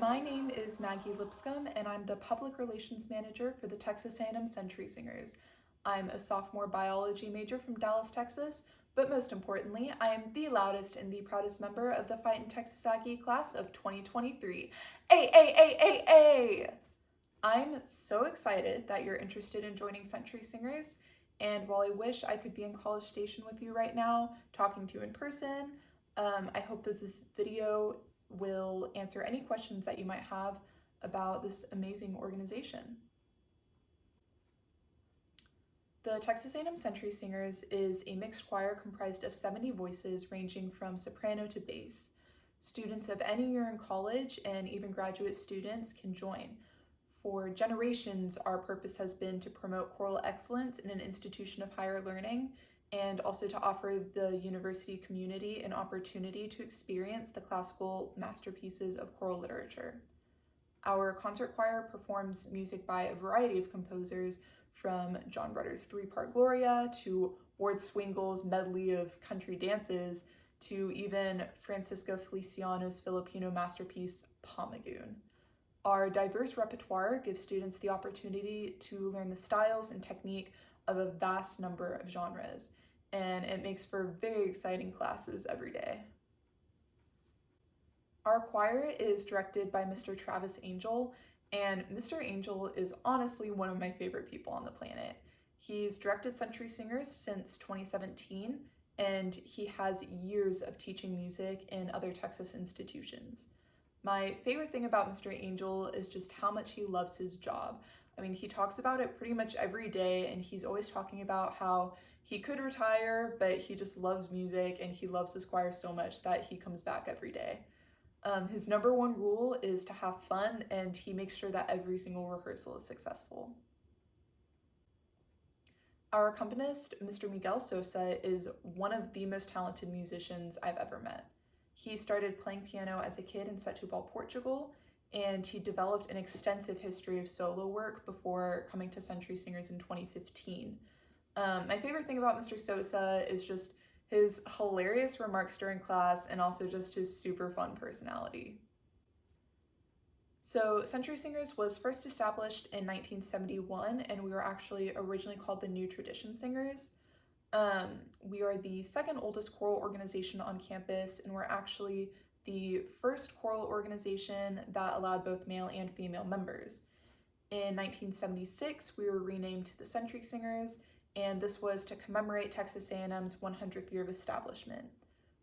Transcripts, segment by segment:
My name is Maggie Lipscomb, and I'm the Public Relations Manager for the Texas A&M Century Singers. I'm a sophomore biology major from Dallas, Texas, but most importantly, I am the loudest and the proudest member of the Fightin' Texas Aggie class of 2023. A! I'm so excited that you're interested in joining Century Singers, and while I wish I could be in College Station with you right now, talking to you in person, I hope that this video will answer any questions that you might have about this amazing organization. The Texas A&M Century Singers is a mixed choir comprised of 70 voices ranging from soprano to bass. Students of any year in college and even graduate students can join. For generations, our purpose has been to promote choral excellence in an institution of higher learning and also to offer the university community an opportunity to experience the classical masterpieces of choral literature. Our concert choir performs music by a variety of composers, from John Rutter's three-part Gloria to Ward Swingle's medley of country dances to even Francisco Feliciano's Filipino masterpiece, Pamagoon. Our diverse repertoire gives students the opportunity to learn the styles and technique of a vast number of genres, and it makes for very exciting classes every day. Our choir is directed by Mr. Travis Angel, and Mr. Angel is honestly one of my favorite people on the planet. He's directed Century Singers since 2017, and he has years of teaching music in other Texas institutions. My favorite thing about Mr. Angel is just how much he loves his job. I mean, he talks about it pretty much every day, and he's always talking about how he could retire, but he just loves music and he loves his choir so much that he comes back every day. His number one rule is to have fun, and he makes sure that every single rehearsal is successful. Our accompanist, Mr. Miguel Sosa, is one of the most talented musicians I've ever met. He started playing piano as a kid in Setúbal, Portugal, and he developed an extensive history of solo work before coming to Century Singers in 2015. My favorite thing about Mr. Sosa is just his hilarious remarks during class and also just his super fun personality. So Century Singers was first established in 1971, and we were actually originally called the New Tradition Singers. We are the second oldest choral organization on campus, and we're actually the first choral organization that allowed both male and female members. In 1976, we were renamed to the Century Singers, and this was to commemorate Texas A&M's 100th year of establishment.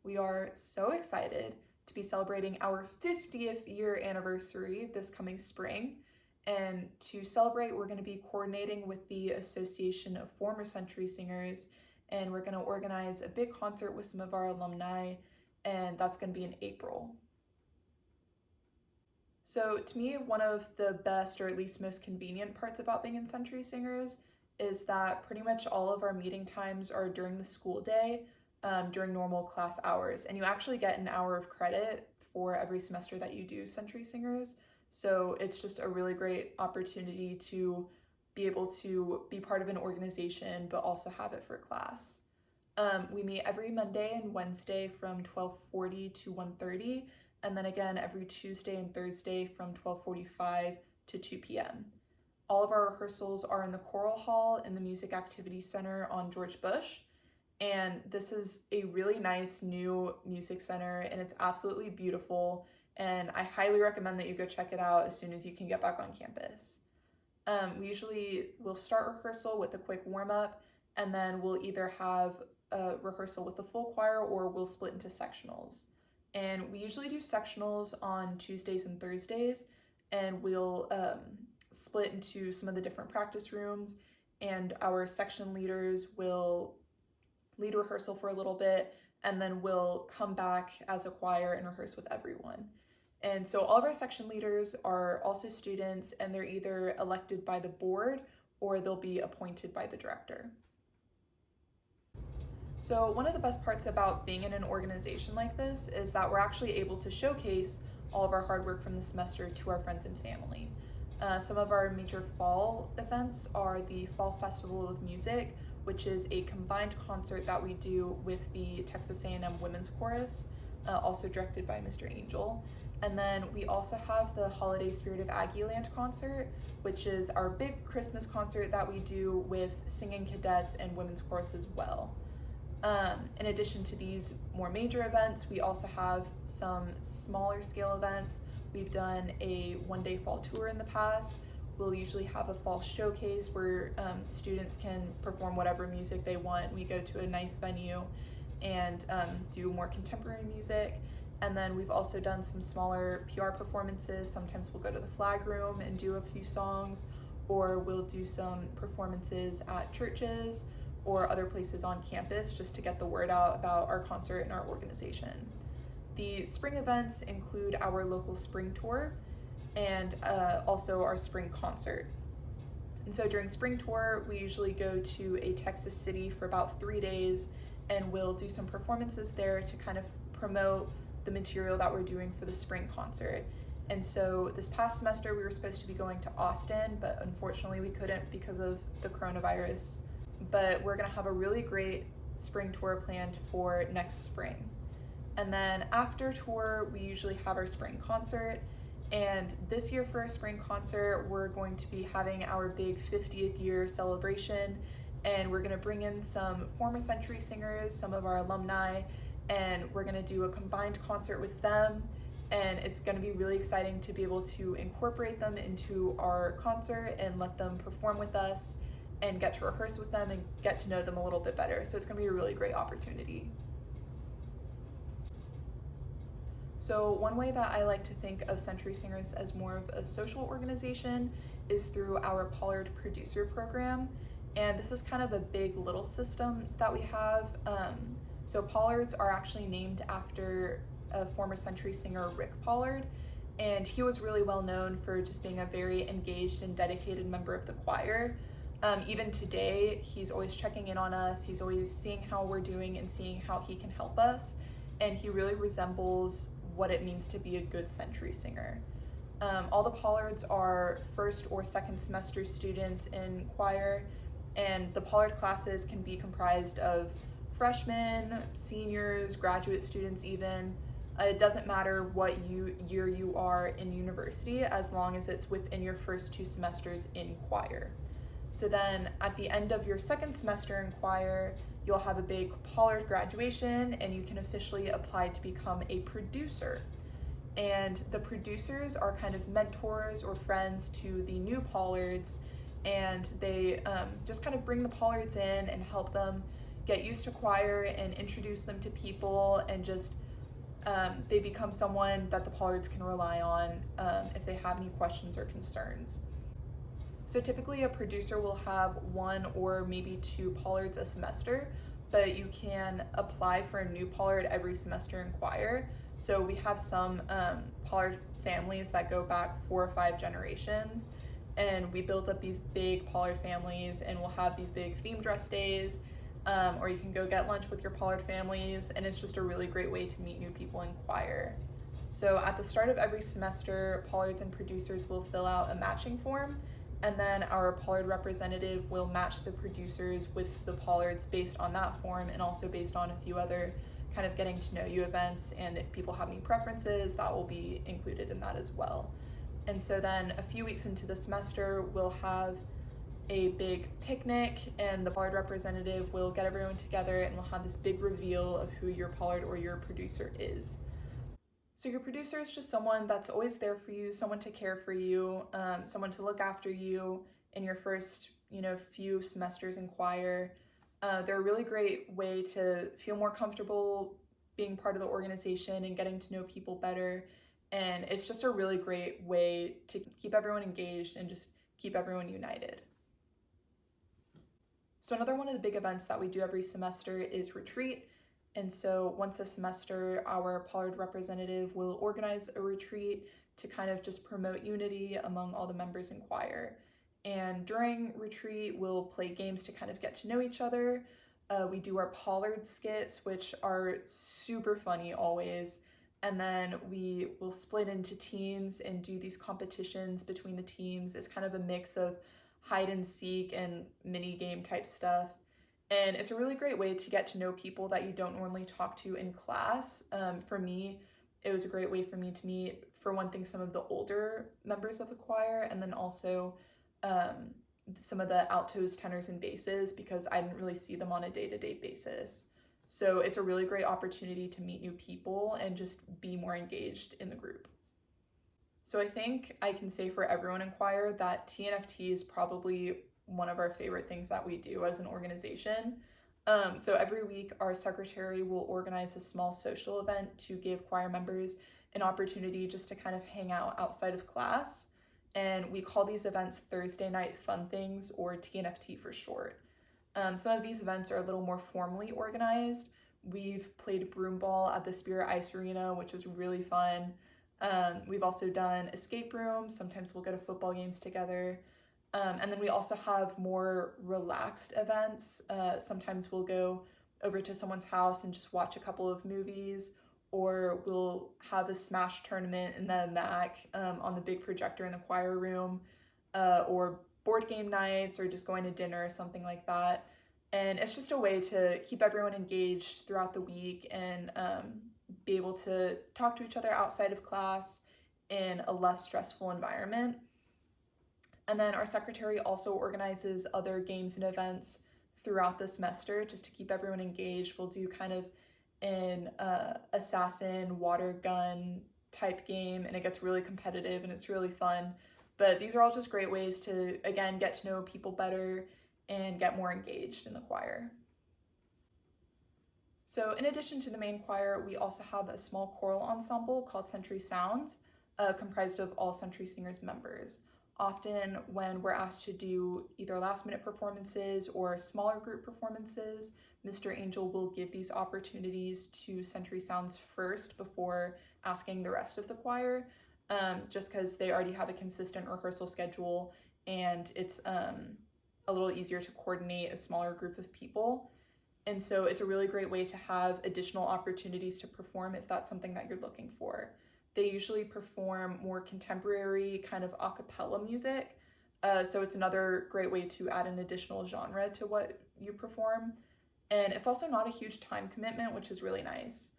We are so excited to be celebrating our 50th year anniversary this coming spring, and to celebrate, we're going to be coordinating with the Association of Former Century Singers, and we're going to organize a big concert with some of our alumni, and that's going to be in April. So to me, one of the best, or at least most convenient parts about being in Century Singers is that pretty much all of our meeting times are during the school day, during normal class hours, and you actually get an hour of credit for every semester that you do Century Singers. So it's just a really great opportunity to be able to be part of an organization, but also have it for class. We meet every Monday and Wednesday from 12:40 to 1:30, and then again every Tuesday and Thursday from 12:45 to 2 p.m. All of our rehearsals are in the Choral Hall in the Music Activity Center on George Bush, and this is a really nice new music center, and it's absolutely beautiful, and I highly recommend that you go check it out as soon as you can get back on campus. We usually will start rehearsal with a quick warm-up, and then we'll either have a rehearsal with the full choir or we'll split into sectionals. And we usually do sectionals on Tuesdays and Thursdays, and we'll split into some of the different practice rooms, and our section leaders will lead rehearsal for a little bit, and then we'll come back as a choir and rehearse with everyone. And so all of our section leaders are also students, and they're either elected by the board or they'll be appointed by the director. So one of the best parts about being in an organization like this is that we're actually able to showcase all of our hard work from the semester to our friends and family. Some of our major fall events are the Fall Festival of Music, which is a combined concert that we do with the Texas A&M Women's Chorus. also directed by Mr. Angel. And then we also have the Holiday Spirit of Aggieland concert, which is our big Christmas concert that we do with singing cadets and women's chorus as well. In addition to these more major events, we also have some smaller scale events. We've done a one-day fall tour in the past. We'll usually have a fall showcase where students can perform whatever music they want. We go to a nice venue and do more contemporary music. And then we've also done some smaller PR performances. Sometimes we'll go to the flag room and do a few songs, or we'll do some performances at churches or other places on campus just to get the word out about our concert and our organization. The spring events include our local spring tour and also our spring concert. And so during spring tour, we usually go to a Texas city for about 3 days, and we'll do some performances there to kind of promote the material that we're doing for the spring concert. And so this past semester we were supposed to be going to Austin, but unfortunately we couldn't because of the coronavirus. But we're gonna have a really great spring tour planned for next spring. And then after tour, we usually have our spring concert. And this year for our spring concert, we're going to be having our big 50th year celebration. And we're gonna bring in some former Century singers, some of our alumni, and we're gonna do a combined concert with them. And it's gonna be really exciting to be able to incorporate them into our concert and let them perform with us and get to rehearse with them and get to know them a little bit better. So it's gonna be a really great opportunity. So one way that I like to think of Century Singers as more of a social organization is through our Pollard Producer Program. And this is kind of a big little system that we have. So Pollards are actually named after a former Century singer, Rick Pollard. And he was really well known for just being a very engaged and dedicated member of the choir. Even today, he's always checking in on us. He's always seeing how we're doing and seeing how he can help us. And he really resembles what it means to be a good Century singer. All the Pollards are first or second semester students in choir, and the Pollard classes can be comprised of freshmen, seniors, graduate students even. It doesn't matter what year you are in university, as long as it's within your first 2 semesters in choir. So then at the end of your second semester in choir, you'll have a big Pollard graduation and you can officially apply to become a producer. And the producers are kind of mentors or friends to the new Pollards, and they just kind of bring the Pollards in and help them get used to choir and introduce them to people, and just they become someone that the Pollards can rely on if they have any questions or concerns. So typically a producer will have 1 or maybe 2 Pollards a semester, but you can apply for a new Pollard every semester in choir. So we have some Pollard families that go back 4 or 5 generations, and we build up these big Pollard families, and we'll have these big theme dress days, or you can go get lunch with your Pollard families, and it's just a really great way to meet new people in choir. So at the start of every semester, Pollards and producers will fill out a matching form, and then our Pollard representative will match the producers with the Pollards based on that form, and also based on a few other kind of getting to know you events, and if people have any preferences, that will be included in that as well. And so then a few weeks into the semester, we'll have a big picnic, and the Pollard representative will get everyone together, and we'll have this big reveal of who your Pollard or your producer is. So your producer is just someone that's always there for you, someone to care for you, someone to look after you in your first, few semesters in choir. They're a really great way to feel more comfortable being part of the organization and getting to know people better. And it's just a really great way to keep everyone engaged and just keep everyone united. So another one of the big events that we do every semester is retreat. And so once a semester, our Pollard representative will organize a retreat to kind of just promote unity among all the members in choir. And during retreat, we'll play games to kind of get to know each other. We do our Pollard skits, which are super funny always. And then we will split into teams and do these competitions between the teams. It's kind of a mix of hide and seek and mini game type stuff. And it's a really great way to get to know people that you don't normally talk to in class. For me, it was a great way for me to meet, for one thing, some of the older members of the choir, and then also some of the altos, tenors, and basses, because I didn't really see them on a day-to-day basis. So it's a really great opportunity to meet new people and just be more engaged in the group. So I think I can say for everyone in choir that TNFT is probably one of our favorite things that we do as an organization. So every week our secretary will organize a small social event to give choir members an opportunity just to kind of hang out outside of class. And we call these events Thursday Night Fun Things, or TNFT for short. Some of these events are a little more formally organized. We've played broomball at the Spirit Ice Arena, which is really fun. We've also done escape rooms. Sometimes we'll go to football games together. And then we also have more relaxed events. Sometimes we'll go over to someone's house and just watch a couple of movies, or we'll have a Smash tournament in the MAC on the big projector in the choir room, or board game nights, or just going to dinner or something like that. And it's just a way to keep everyone engaged throughout the week and be able to talk to each other outside of class in a less stressful environment. And then our secretary also organizes other games and events throughout the semester just to keep everyone engaged. We'll do kind of an assassin water gun type game, and it gets really competitive and it's really fun. But these are all just great ways to, again, get to know people better and get more engaged in the choir. So in addition to the main choir, we also have a small choral ensemble called Century Sounds, comprised of all Century Singers members. Often when we're asked to do either last-minute performances or smaller group performances, Mr. Angel will give these opportunities to Century Sounds first before asking the rest of the choir, just because they already have a consistent rehearsal schedule and it's a little easier to coordinate a smaller group of people. And so it's a really great way to have additional opportunities to perform if that's something that you're looking for. They usually perform more contemporary kind of a cappella music. So it's another great way to add an additional genre to what you perform. And it's also not a huge time commitment, which is really nice.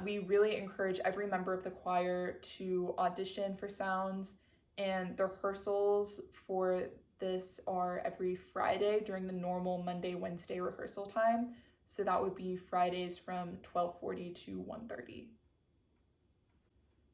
We really encourage every member of the choir to audition for sounds, and the rehearsals for this are every Friday during the normal Monday, Wednesday rehearsal time. So that would be Fridays from 12:40 to 1:30.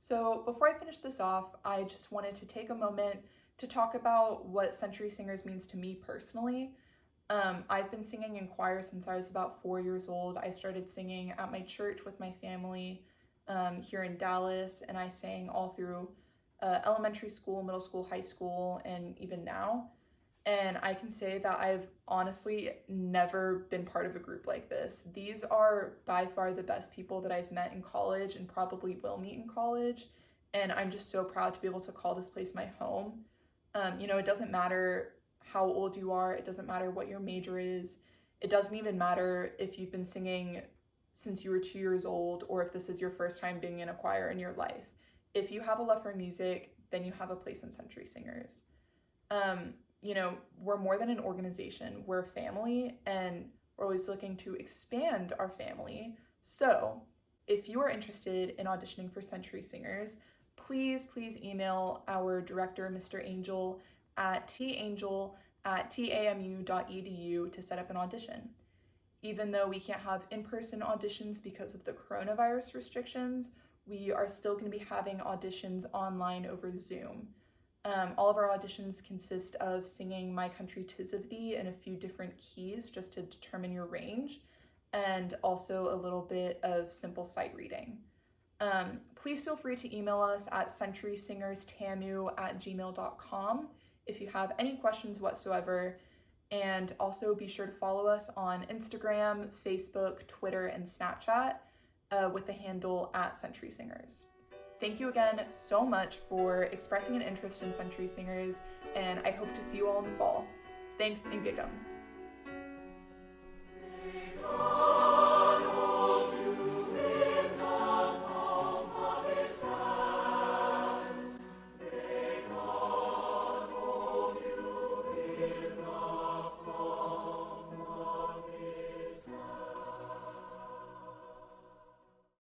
So before I finish this off, I just wanted to take a moment to talk about what Century Singers means to me personally. I've been singing in choir since I was about 4 years old. I started singing at my church with my family here in Dallas, and I sang all through elementary school, middle school, high school, and even now. And I can say that I've honestly never been part of a group like this. These are by far the best people that I've met in college and probably will meet in college. And I'm just so proud to be able to call this place my home. It doesn't matter how old you are. It doesn't matter what your major is. It doesn't even matter if you've been singing since you were 2 years old or if this is your first time being in a choir in your life. If you have a love for music, then you have a place in Century Singers. We're more than an organization. We're a family, and we're always looking to expand our family. So if you are interested in auditioning for Century Singers, please email our director, Mr. Angel, at tangel@tamu.edu to set up an audition. Even though we can't have in-person auditions because of the coronavirus restrictions, we are still going to be having auditions online over Zoom. All of our auditions consist of singing My Country 'Tis of Thee in a few different keys just to determine your range, and also a little bit of simple sight reading. Please feel free to email us at centurysingerstamu@gmail.com if you have any questions whatsoever, and also be sure to follow us on Instagram, Facebook, Twitter, and Snapchat with the handle @CenturySingers. Thank you again so much for expressing an interest in Century Singers, and I hope to see you all in the fall. Thanks, and Gig'em.